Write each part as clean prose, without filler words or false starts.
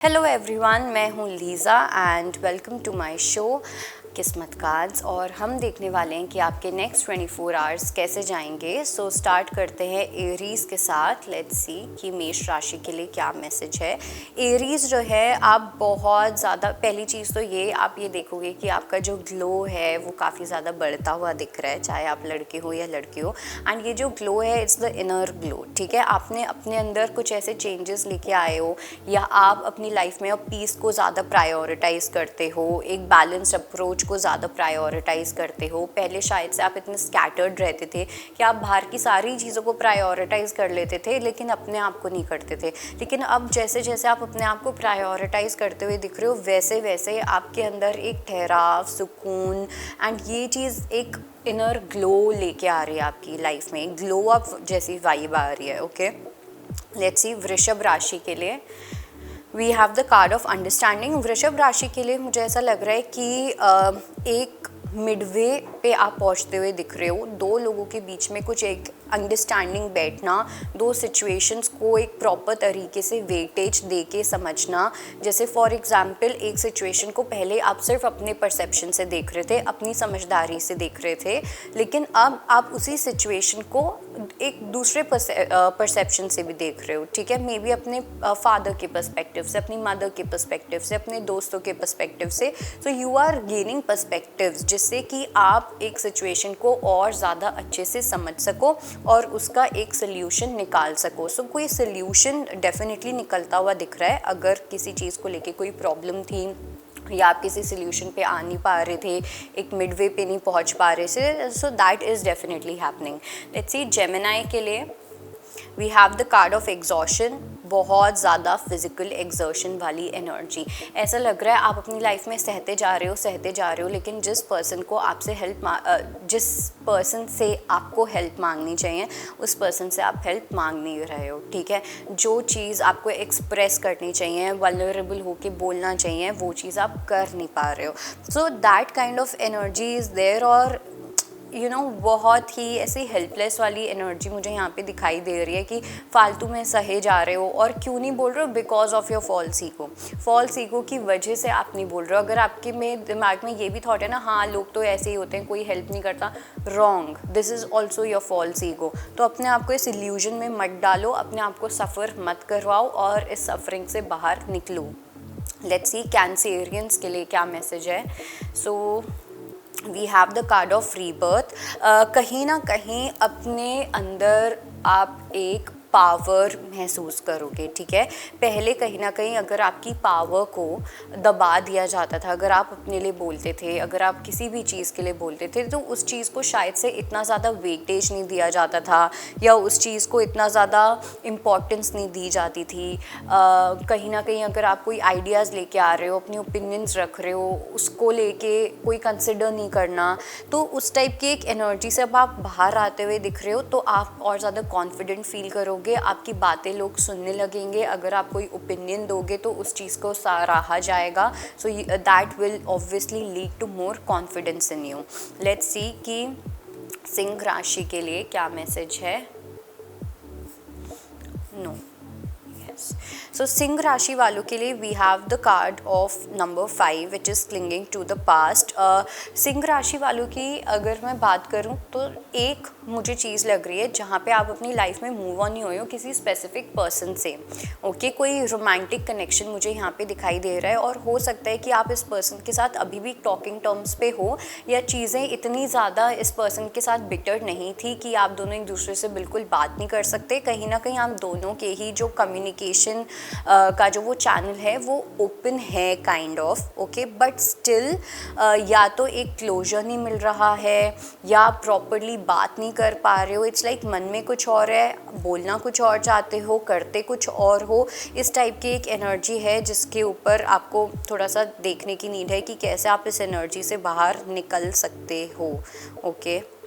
Hello everyone, मैं हूँ Liza and welcome to my show किस्मत कार्ड्स। और हम देखने वाले हैं कि आपके नेक्स्ट 24 आवर्स कैसे जाएंगे। सो स्टार्ट करते हैं एरीज़ के साथ। लेट्स सी कि मेष राशि के लिए क्या मैसेज है। एरीज़ जो है, आप बहुत ज़्यादा, पहली चीज़ तो ये आप ये देखोगे कि आपका जो ग्लो है वो काफ़ी ज़्यादा बढ़ता हुआ दिख रहा है, चाहे आप लड़के हो या लड़की हो। एंड ये जो ग्लो है, इट्स द इनर ग्लो। ठीक है, आपने अपने अंदर कुछ ऐसे चेंजेस लेके आए हो, या आप अपनी लाइफ में अब पीस को ज़्यादा प्रायोरिटाइज करते हो, एक बैलेंस्ड अप्रोच को ज़्यादा प्रायोरिटाइज करते हो। पहले शायद से आप इतने स्कैटर्ड रहते थे कि आप बाहर की सारी चीज़ों को प्रायोरिटाइज कर लेते थे लेकिन अपने आप को नहीं करते थे। लेकिन अब जैसे जैसे आप अपने आप को प्रायोरिटाइज करते हुए दिख रहे हो, वैसे वैसे आपके अंदर एक ठहराव, सुकून एंड ये चीज़ एक इनर ग्लो लेके आ रही है आपकी लाइफ में। ग्लो अप जैसी वाइब आ रही है। ओके, लेट्स सी वृषभ राशि के लिए we have the card of understanding. वृषभ राशि के लिए मुझे ऐसा लग रहा है कि एक मिडवे पे आप पहुंचते हुए दिख रहे हो। दो लोगों के बीच में कुछ एक अंडरस्टैंडिंग बैठना, दो सिचुएशंस को एक प्रॉपर तरीके से वेटेज दे के समझना। जैसे फॉर एग्जांपल, एक सिचुएशन को पहले आप सिर्फ अपने परसेप्शन से देख रहे थे, अपनी समझदारी से देख रहे थे, लेकिन अब आप उसी सिचुएशन को एक दूसरे परसेप्शन से भी देख रहे हो। ठीक है, मे बी अपने फादर के पर्सपेक्टिव से, अपनी मदर के पर्सपेक्टिव से, अपने दोस्तों के पर्सपेक्टिव से। So you are gaining perspectives, जिससे कि आप एक सिचुएशन को और ज़्यादा अच्छे से समझ सको और उसका एक सोल्यूशन निकाल सको। सो कोई सोल्यूशन डेफिनेटली निकलता हुआ दिख रहा है। अगर किसी चीज़ को लेके कोई प्रॉब्लम थी या आप किसी सोल्यूशन पे आ नहीं पा रहे थे, एक मिडवे पे नहीं पहुंच पा रहे थे, so that is definitely happening. Let's see Gemini के लिए we have the card of exhaustion. बहुत ज़्यादा फिजिकल एग्जर्शन वाली एनर्जी। ऐसा लग रहा है आप अपनी लाइफ में सहते जा रहे हो, लेकिन जिस पर्सन से आपको हेल्प मांगनी चाहिए, उस पर्सन से आप हेल्प मांग नहीं रहे हो। ठीक है, जो चीज़ आपको एक्सप्रेस करनी चाहिए, वल्नरेबल होके बोलना चाहिए, वो चीज़ आप कर नहीं पा रहे हो। So that kind of energy is there. और बहुत ही ऐसी हेल्पलेस वाली एनर्जी मुझे यहाँ पे दिखाई दे रही है कि फालतू में सहे जा रहे हो। और क्यों नहीं बोल रहे हो? Because of your false ego की वजह से आप नहीं बोल रहे हो। अगर आपके में दिमाग में ये भी थॉट है ना, हाँ लोग तो ऐसे ही होते हैं, कोई हेल्प नहीं करता, wrong. This is also your false ego. तो अपने आप को इस इल्यूजन में मत डालो, अपने आप को सफ़र मत करवाओ और इस सफरिंग से बाहर निकलो। लेट्स सी कैंसेरियंस के लिए क्या मैसेज है। So we have the card of rebirth. कहीं ना कहीं अपने अंदर आप एक पावर महसूस करोगे। ठीक है, पहले कहीं ना कहीं अगर आपकी पावर को दबा दिया जाता था, अगर आप अपने लिए बोलते थे, अगर आप किसी भी चीज़ के लिए बोलते थे, तो उस चीज़ को शायद से इतना ज़्यादा वेटेज नहीं दिया जाता था, या उस चीज़ को इतना ज़्यादा इम्पोर्टेंस नहीं दी जाती थी। कहीं ना कहीं अगर आप कोई आइडियाज़ लेके आ रहे हो, अपने ओपिनियंस रख रहे हो, उसको लेके कोई कंसिडर नहीं करना, तो उस टाइप की एक एनर्जी से अब आप बाहर आते हुए दिख रहे हो। तो आप और ज़्यादा कॉन्फिडेंट फील करोगे, आपकी बातें लोग सुनने लगेंगे। अगर आप कोई ओपिनियन दोगे तो उस चीज़ को सराहा जाएगा। So that will obviously lead to more confidence in you. Let's see कि सिंह राशि के लिए क्या मैसेज है। नो, सो सिंह राशि वालों के लिए we have the card of number 5 which is clinging to the past. सिंह राशि वालों की अगर मैं बात करूं तो एक मुझे चीज़ लग रही है जहाँ पे आप अपनी लाइफ में मूव ऑन नहीं हुए हो किसी स्पेसिफिक पर्सन से। ओके, कोई रोमांटिक कनेक्शन मुझे यहाँ पे दिखाई दे रहा है, और हो सकता है कि आप इस पर्सन के साथ अभी भी टॉकिंग टर्म्स पे हो, या चीज़ें इतनी ज़्यादा इस पर्सन के साथ बिटर नहीं थी कि आप दोनों एक दूसरे से बिल्कुल बात नहीं कर सकते। कहीं ना कहीं आप दोनों के ही जो कम्युनिकेशन का जो वो चैनल है वो ओपन है kind of. Okay, but still या तो एक क्लोजर नहीं मिल रहा है, या प्रॉपरली बात नहीं कर पा रहे हो। इट्स लाइक मन में कुछ और है, बोलना कुछ और चाहते हो, करते कुछ और हो। इस टाइप की एक एनर्जी है जिसके ऊपर आपको थोड़ा सा देखने की नीड है कि कैसे आप इस एनर्जी से बाहर निकल सकते हो। ओके,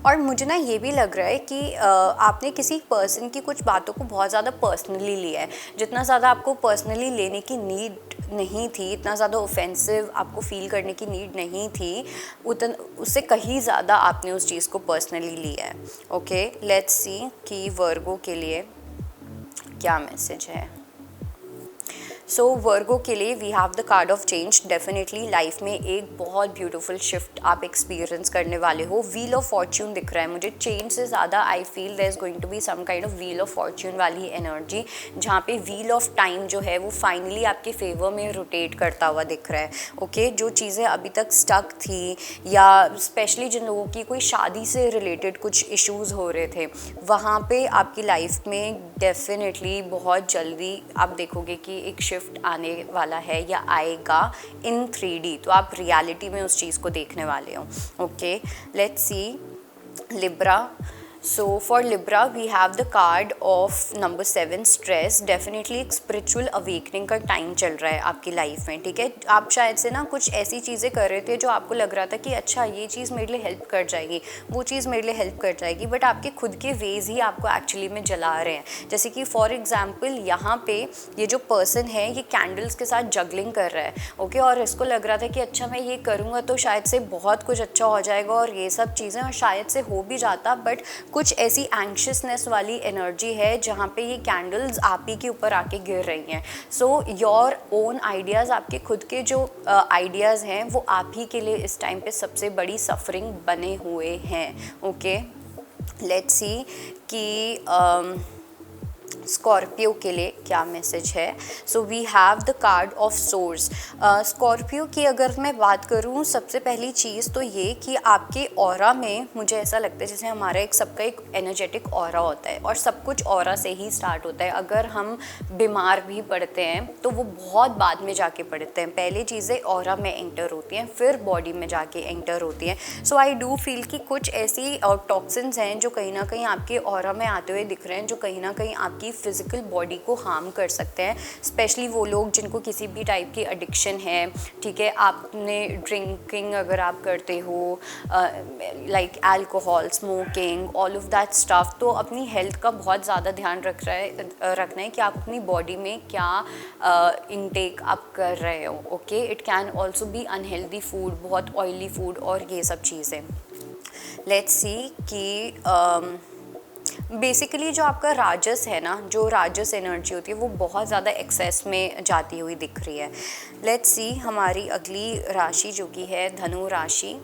और मुझे ना ये भी लग रहा है कि आपने किसी पर्सन की कुछ बातों को बहुत ज़्यादा पर्सनली लिया है। जितना ज़्यादा आपको पर्सनली लेने की नीड नहीं थी, इतना ज़्यादा ऑफेंसिव आपको फील करने की नीड नहीं थी, उससे कहीं ज़्यादा आपने उस चीज़ को पर्सनली लिया है। ओके, लेट्स सी कि वर्गो के लिए क्या मैसेज है। सो वर्गो के लिए we have the card of change. Definitely life में एक बहुत ब्यूटीफुल शिफ्ट आप एक्सपीरियंस करने वाले हो। व्हील ऑफ फॉर्च्यून दिख रहा है मुझे, चेंज से ज़्यादा I feel there is going to be some kind of wheel of fortune वाली एनर्जी, जहाँ पे व्हील ऑफ टाइम जो है वो फाइनली आपके फेवर में रोटेट करता हुआ दिख रहा है। ओके, जो चीज़ें अभी तक स्टक थी, या स्पेशली जिन लोगों की कोई शादी से रिलेटेड कुछ इश्यूज़ हो रहे थे, वहाँ पे आपकी लाइफ में डेफिनेटली बहुत जल्दी आप देखोगे कि एक शिफ्ट आने वाला है या आएगा इन 3D। तो आप रियलिटी में उस चीज़ को देखने वाले हो। Okay, let's see Libra. So for Libra we have the card of number 7 stress. Definitely एक स्पिरिचुअल अवेकनिंग का टाइम चल रहा है आपकी लाइफ में, ठीक है। आप शायद से ना कुछ ऐसी चीज़ें कर रहे थे जो आपको लग रहा था कि अच्छा ये चीज़ मेरे लिए हेल्प कर जाएगी, वो चीज़ मेरे लिए हेल्प कर जाएगी, बट आपके खुद के वेज ही आपको एक्चुअली में जला रहे हैं। जैसे कि फॉर एग्जाम्पल यहाँ पे ये जो पर्सन है ये कैंडल्स के साथ जगलिंग कर रहा है, ओके, और इसको लग रहा था कि अच्छा मैं ये करूँगा तो शायद से बहुत कुछ अच्छा हो जाएगा और ये सब चीज़ें, और शायद से हो भी जाता, बट कुछ ऐसी एंग्शियसनेस वाली एनर्जी है जहाँ पे ये कैंडल्स आप ही के ऊपर आके गिर रही हैं। सो योर ओन आइडियाज़, आपके खुद के जो आइडियाज़ हैं वो आप ही के लिए इस टाइम पे सबसे बड़ी सफरिंग बने हुए हैं। ओके, लेट्स सी कि स्कॉर्पियो के लिए क्या मैसेज है। So we have the card of source. Scorpio की अगर मैं बात करूँ, सबसे पहली चीज़ तो ये कि आपके ऑरा में मुझे ऐसा लगता है जैसे हमारा एक सबका एक एनर्जेटिक ऑरा होता है, और सब कुछ ऑरा से ही स्टार्ट होता है। अगर हम बीमार भी पड़ते हैं तो वो बहुत बाद में जाके पड़ते हैं, पहले चीज़ें ऑरा में एंटर होती हैं, फिर बॉडी में जाके एंटर होती हैं। सो आई डू फील कि कुछ ऐसी टॉक्सिन्स हैं जो कहीं ना कहीं आपके ऑरा में आते हुए दिख रहे हैं, जो कहीं ना कहीं आपकी फिज़िकल बॉडी को हार्म कर सकते हैं। स्पेशली वो लोग जिनको किसी भी टाइप की एडिक्शन है, ठीक है, आपने ड्रिंकिंग अगर आप करते हो, like alcohol, smoking, all of that stuff, तो अपनी हेल्थ का बहुत ज़्यादा ध्यान रखना है कि आप अपनी बॉडी में क्या इनटेक आप कर रहे हो। Okay, it can also be unhealthy food, बहुत ऑयली फूड और ये सब चीज़ें। लेट्स सी कि बेसिकली जो आपका राजस है ना, जो राजस एनर्जी होती है वो बहुत ज़्यादा एक्सेस में जाती हुई दिख रही है। लेट्स सी हमारी अगली राशि जो कि है धनु राशि।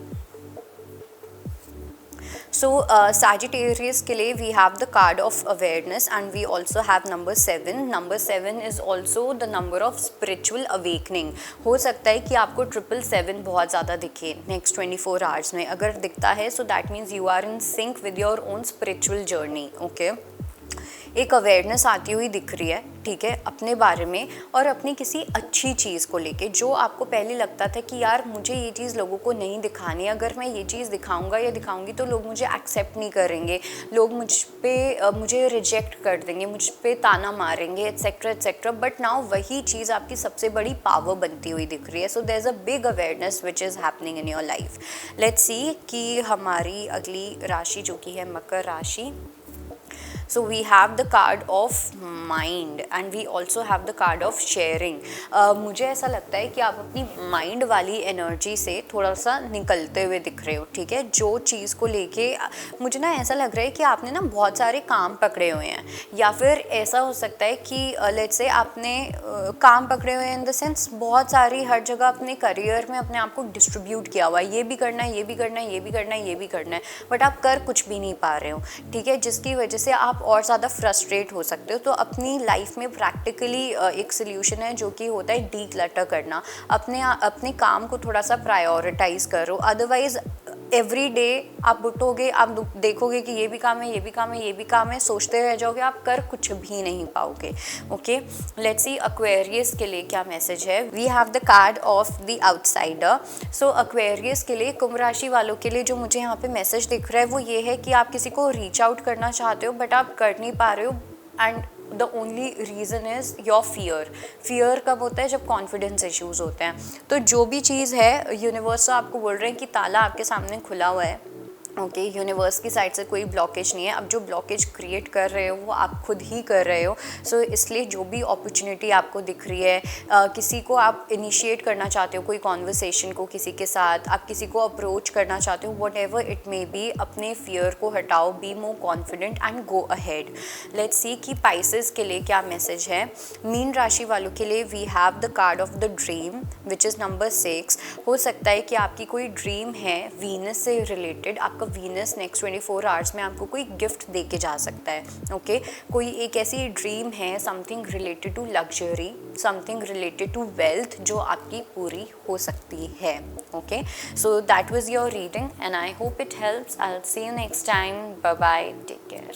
सो सैजिटेरियस के लिए we have the card of awareness and we also have number 7। Number 7 is also the number of spiritual awakening. हो सकता है कि आपको 777 बहुत ज़्यादा दिखे नेक्स्ट 24 आवर्स में। अगर दिखता है so that means you are in sync with your own spiritual journey. Okay, एक अवेयरनेस आती हुई दिख रही है, ठीक है, अपने बारे में और अपनी किसी अच्छी चीज़ को लेके, जो आपको पहले लगता था कि यार मुझे ये चीज़ लोगों को नहीं दिखानी, अगर मैं ये चीज़ दिखाऊंगा या दिखाऊंगी तो लोग मुझे एक्सेप्ट नहीं करेंगे, लोग मुझे रिजेक्ट कर देंगे, मुझ पे ताना मारेंगे, एट्सेट्रा एट्सेट्रा। बट नाउ वही चीज़ आपकी सबसे बड़ी पावर बनती हुई दिख रही है। So there is a big awareness which is happening in your life. Let's see कि हमारी अगली राशि जो कि है मकर राशि। So we have the card of mind and we also have the card of sharing. मुझे ऐसा लगता है कि आप अपनी माइंड वाली एनर्जी से थोड़ा सा निकलते हुए दिख रहे हो, ठीक है। जो चीज़ को लेके मुझे ना ऐसा लग रहा है कि आपने ना बहुत सारे काम पकड़े हुए हैं, या फिर ऐसा हो सकता है कि लेट्स से आपने काम पकड़े हुए हैं इन द सेंस बहुत सारी हर जगह अपने करियर में अपने आप को डिस्ट्रीब्यूट किया हुआ है, ये भी करना है, ये भी करना है, ये भी करना है, ये भी करना है, बट आप कर कुछ भी नहीं पा रहे हो, ठीक है, जिसकी वजह से आप और ज़्यादा फ्रस्ट्रेट हो सकते हो। तो अपनी लाइफ में प्रैक्टिकली एक सोल्यूशन है जो कि होता है डीक्लटर करना, अपने काम को थोड़ा सा प्रायोरिटाइज करो। अदरवाइज एवरी डे आप उठोगे, आप देखोगे कि ये भी काम है, ये भी काम है, ये भी काम है, सोचते रह जाओगे, आप कर कुछ भी नहीं पाओगे। ओके, लेट्स सी एक्वेरियस के लिए क्या मैसेज है। We have the card of the outsider. So Aquarius के लिए, कुंभ राशि वालों के लिए जो मुझे यहाँ पे मैसेज दिख रहा है वो ये है कि आप किसी को रीच आउट करना चाहते हो बट आप कर नहीं पा रहे हो, and the only reason is your fear कब होता है, जब कॉन्फिडेंस इश्यूज़ होते हैं। तो जो भी चीज़ है यूनिवर्स आपको बोल रहे हैं कि ताला आपके सामने खुला हुआ है, ओके यूनिवर्स की साइड से कोई ब्लॉकेज नहीं है। अब जो ब्लॉकेज क्रिएट कर रहे हो वो आप खुद ही कर रहे हो। सो इसलिए जो भी अपॉर्चुनिटी आपको दिख रही है, किसी को आप इनिशिएट करना चाहते हो, कोई कॉन्वर्सेशन को किसी के साथ, आप किसी को अप्रोच करना चाहते हो, what ever it may be, अपने फियर को हटाओ, be more confident and go ahead. Let's see कि पाइसेस के लिए क्या मैसेज है। मीन राशि वालों के लिए we have the card of the dream which is number 6। हो सकता है कि आपकी कोई ड्रीम है वीनस से रिलेटेड, आपका वीनस नेक्स्ट 24 आवर्स में आपको कोई गिफ्ट दे के जा सकता है। ओके कोई एक ऐसी ड्रीम है, something related to luxury, something related to wealth जो आपकी पूरी हो सकती है। Okay so that was your reading and I hope it helps. I will see you next time. Bye bye, take care.